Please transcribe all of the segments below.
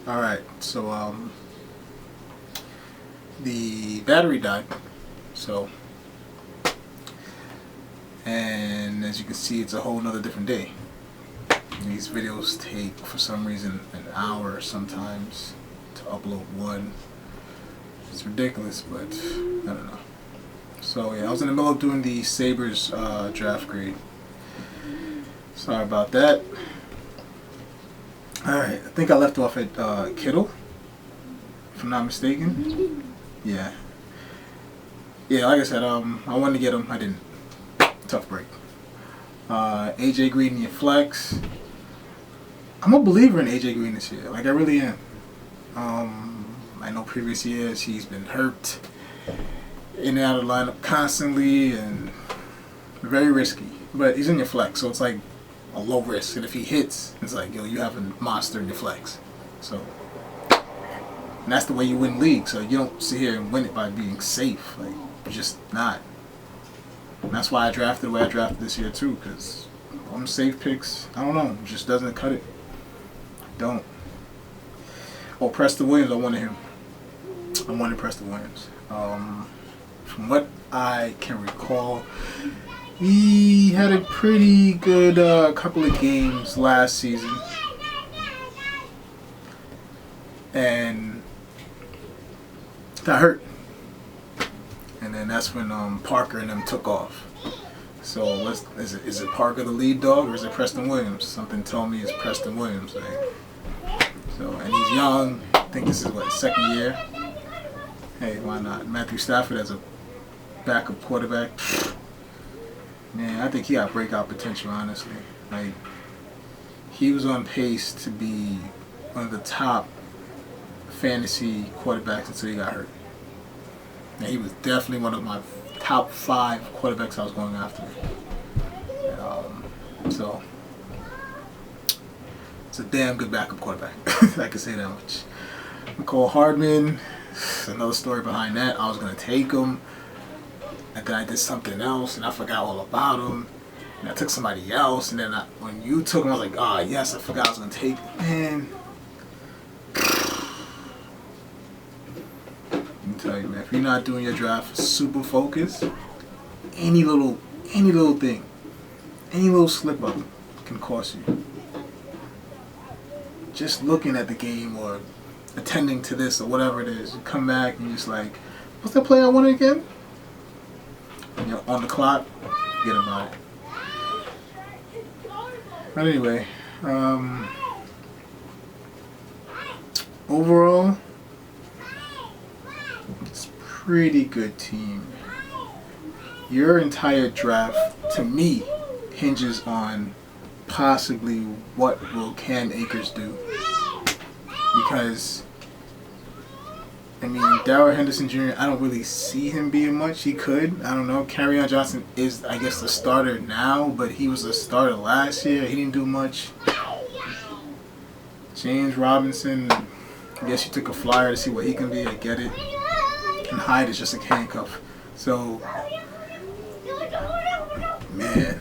All right, so the battery died. So, and as you can see, it's a whole nother different day. These videos take, for some reason, an hour sometimes to upload one. It's ridiculous, but I don't know. So yeah, I was in the middle of doing the Sabres draft grade. Sorry about that. Alright, I think I left off at Kittle, if I'm not mistaken. Yeah. Yeah, like I said, I wanted to get him. I didn't. Tough break. AJ Green in your flex. I'm a believer in AJ Green this year. Like, I really am. I know previous years he's been hurt, in and out of the lineup constantly, and very risky. But he's in your flex, so it's like a low risk. And if he hits, it's like, yo, you have a monster in your flex. So, and that's the way you win leagues. So you don't sit here and win it by being safe. Like, you're just not. And that's why I drafted the way I drafted this year too, because them safe picks, I don't know, it just doesn't cut it. Don't. Oh, Preston Williams, I wanted him. I wanted Preston Williams. From what I can recall, he had a pretty good couple of games last season. And got hurt. And then that's when Parker and them took off. So is it Parker the lead dog or is it Preston Williams? Something told me it's Preston Williams. Right? So, and he's young. I think this is what, second year. Hey, why not? Matthew Stafford as a backup quarterback. Man, I think he got breakout potential, honestly. Like, he was on pace to be one of the top fantasy quarterbacks until he got hurt. And he was definitely one of my top 5 quarterbacks I was going after. So, it's a damn good backup quarterback. I can say that much. Mecole Hardman, another story behind that. I was going to take him, and then I did something else, and I forgot all about him. And I took somebody else, and then when you took him, I was like, ah, yes, I forgot I was going to take him. Man, let me tell you, man, if you're not doing your draft super focused, any little thing, any little slip up can cost you. Just looking at the game or attending to this or whatever it is, you come back and you're just like, what's that play I wanted again? And you're on the clock, forget about it. But anyway, overall, it's a pretty good team. Your entire draft, to me, hinges on possibly what will Cam Akers do. Because, I mean, Darrell Henderson Jr., I don't really see him being much. He could. I don't know. Kerryon Johnson is, I guess, the starter now, but he was a starter last year. He didn't do much. James Robinson, I guess you took a flyer to see what he can be. I get it. And Hyde is just a handcuff. So, man,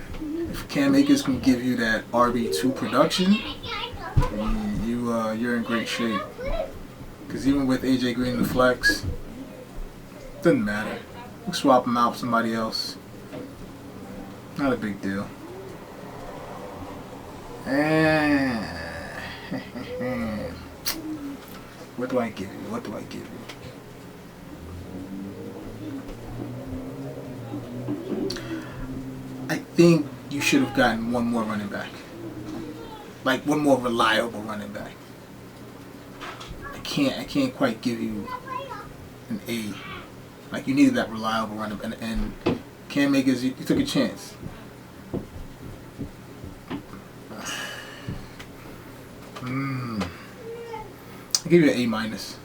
if Cam Akers can give you that RB2 production, you're in great shape. Because even with AJ Green in the flex, doesn't matter. You swap him out with somebody else. Not a big deal. What do I give you? What do I give you? I think you should have gotten one more running back. Like one more reliable running back. I can't quite give you an A. Like, you needed that reliable running back, and Cam Akers, you took a chance. I'll give you an A minus.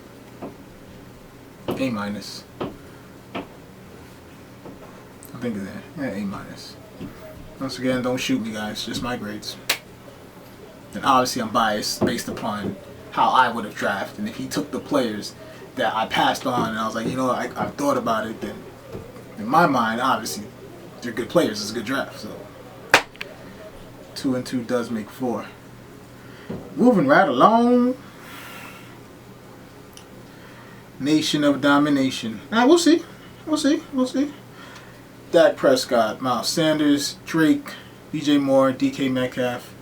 A minus. I think it's there. Yeah, A minus. Once again, don't shoot me, guys. Just my grades. And obviously, I'm biased based upon how I would have drafted. And if he took the players that I passed on, and I was like, you know, I've thought about it, then in my mind, obviously, they're good players. It's a good draft. So 2 and 2 does make 4. Moving right along. Nation of Domination. We'll see. We'll see. We'll see. Dak Prescott, Miles Sanders, Drake, DJ Moore, DK Metcalf,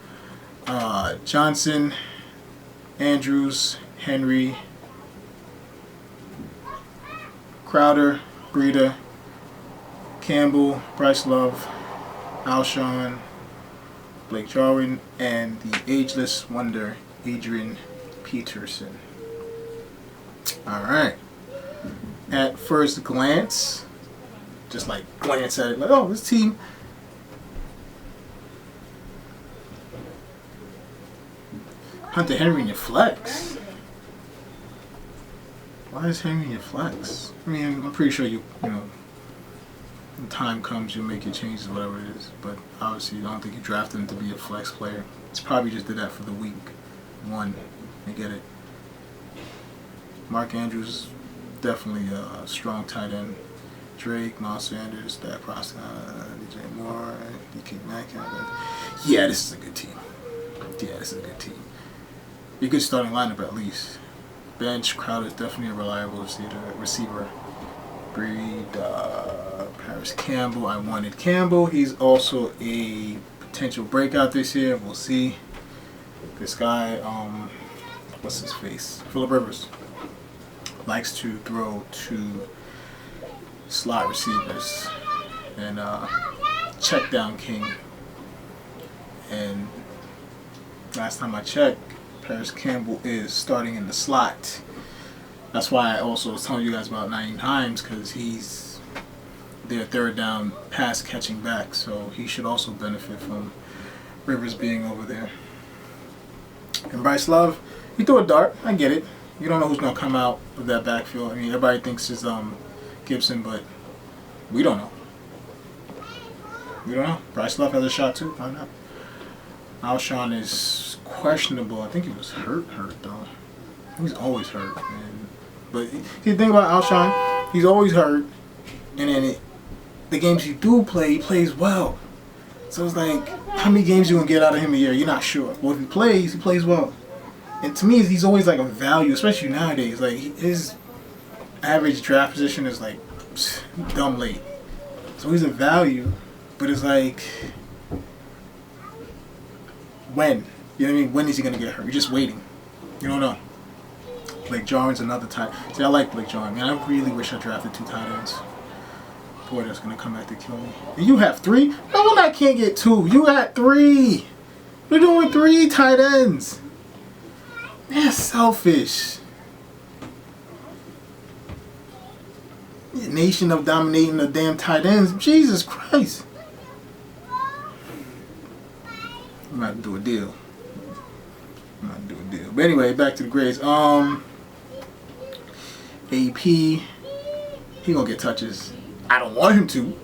Johnson, Andrews, Henry, Crowder, Breida, Campbell, Bryce Love, Alshon, Blake Jarwin, and the ageless wonder, Adrian Peterson. Alright. At first glance, just like glance at it, like, oh, this team. Hunter Henry in your flex. Why is Henry in your flex? I mean, I'm pretty sure you know, when time comes, you'll make your changes, whatever it is. But obviously, I don't think you drafted him to be a flex player. It's probably just did that for the week one. I get it. Mark Andrews, definitely a strong tight end. Drake, Miles Sanders, Dak Prescott, DJ Moore, DK Metcalf. Yeah, this is a good team. Yeah, this is a good team. Be a good starting lineup at least. Bench, Crowder is definitely a reliable receiver. Breed, Paris Campbell. I wanted Campbell. He's also a potential breakout this year. We'll see. This guy, what's his face? Phillip Rivers likes to throw to slot receivers and check down king. And last time I checked, Paris Campbell is starting in the slot. That's why I also was telling you guys about Nyheim Hines, because he's their third down pass catching back, so he should also benefit from Rivers being over there. And Bryce Love, he threw a dart. I get it. You don't know who's gonna come out of that backfield. I mean, everybody thinks it's Gibson, but we don't know. We don't know. Bryce Love has a shot too. Why not? Alshon is questionable. I think he was hurt though. He's always hurt, man. But the thing about Alshon, he's always hurt, and then the games he do play, he plays well. So it's like, how many games you gonna get out of him a year? You're not sure. Well, if he plays well. And to me, he's always like a value, especially nowadays. Like, his average draft position is like dumb late. So he's a value, but it's like, when? You know what I mean? When is he gonna get hurt? You're just waiting. You don't know. Blake Jarwin's another tight. See, I like Blake Jarwin. Man, I really wish I drafted 2 tight ends. Boy, that's gonna come back to kill me. And you have 3? No, I can't get 2. You got 3. You're doing 3 tight ends. That's selfish. Nation of dominating the damn tight ends. Jesus Christ. I'm about to do a deal. But anyway, back to the grades. AP, he gonna get touches. I don't want him to,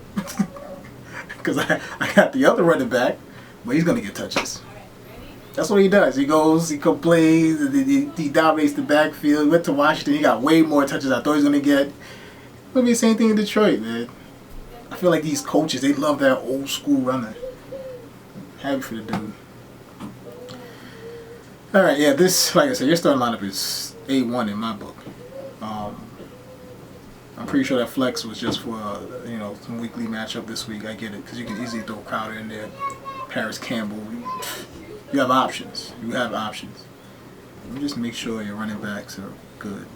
because I got the other running back, but he's gonna get touches. That's what he does. He goes, he complains, he dominates the backfield. He went to Washington, he got way more touches I thought he was gonna get. It's gonna be the same thing in Detroit, man. I feel like these coaches, they love that old school runner. Happy for the dude. All right, yeah, this, like I said, your starting lineup is A1 in my book. I'm pretty sure that flex was just for, some weekly matchup this week. I get it, because you can easily throw Crowder in there, Paris Campbell. You have options. Let me just make sure your running backs are good.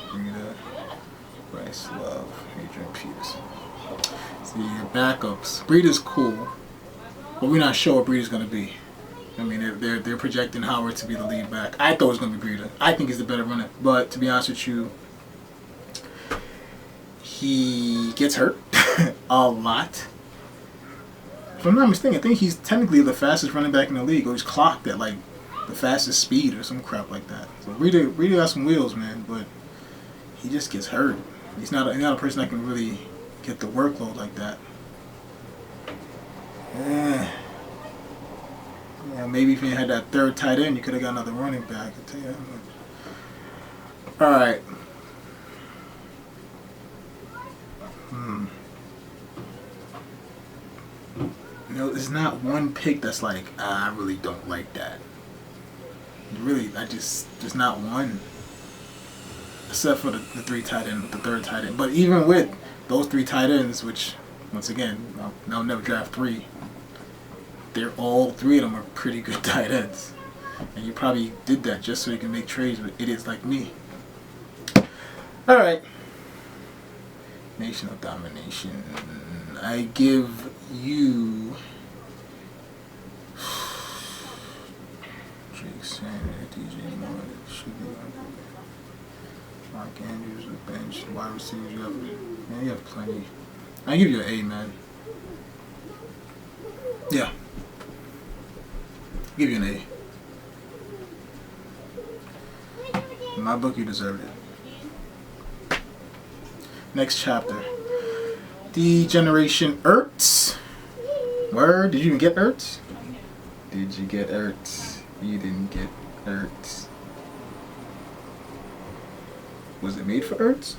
Breida, Bryce Love, Adrian Peterson. See, your backups. Breida's cool. But we're not sure what Breida's going to be. I mean, they're projecting Howard to be the lead back. I thought it was going to be Breida. I think he's the better runner. But to be honest with you, he gets hurt a lot. If I'm not mistaken, I think he's technically the fastest running back in the league. Or he's clocked at like the fastest speed or some crap like that. So Breida got some wheels, man. But he just gets hurt. He's not a person that can really get the workload like that. Yeah, maybe if you had that third tight end, you could have got another running back. I'll tell you that much. All right. There's not one pick that's like, I really don't like that. Really, there's not one. Except for the three tight end, the third tight end. But even with those three tight ends, which, once again, I'll never draft three, all three of them are pretty good tight ends. And you probably did that just so you can make trades with idiots like me. Alright. Nation of Domination. I give you Jake Sanders, DJ Moore, should be Mark Andrews, a bench, wide receivers. You have plenty. I give you an A, man. Yeah. I'll give you an A. In my book, you deserved it. Next chapter. Degeneration Ertz. Word? Did you even get Ertz? Did you get Ertz? You didn't get Ertz. Was it made for Ertz?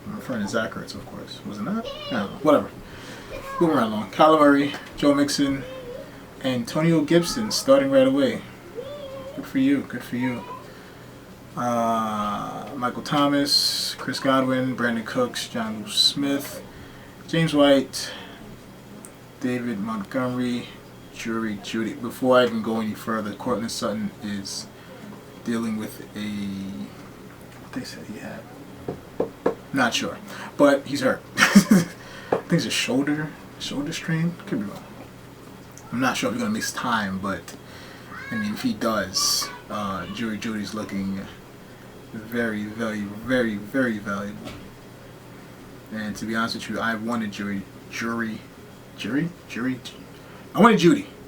I'm referring to Zach Ertz, of course. Was it not? I don't know. Whatever. Moving right along. Kyler Murray, Joe Mixon, Antonio Gibson starting right away. Good for you. Good for you. Michael Thomas, Chris Godwin, Brandon Cooks, John Smith, James White, David Montgomery, Jerry Judy. Before I even go any further, Cortland Sutton is dealing with what they said he had. Not sure, but he's hurt. I think it's a shoulder strain. Could be wrong. I'm not sure if he's gonna miss time, but I mean, if he does, Jerry Judy's looking very, very, very, very valuable. And to be honest with you, I wanted Judy. I wanted Judy.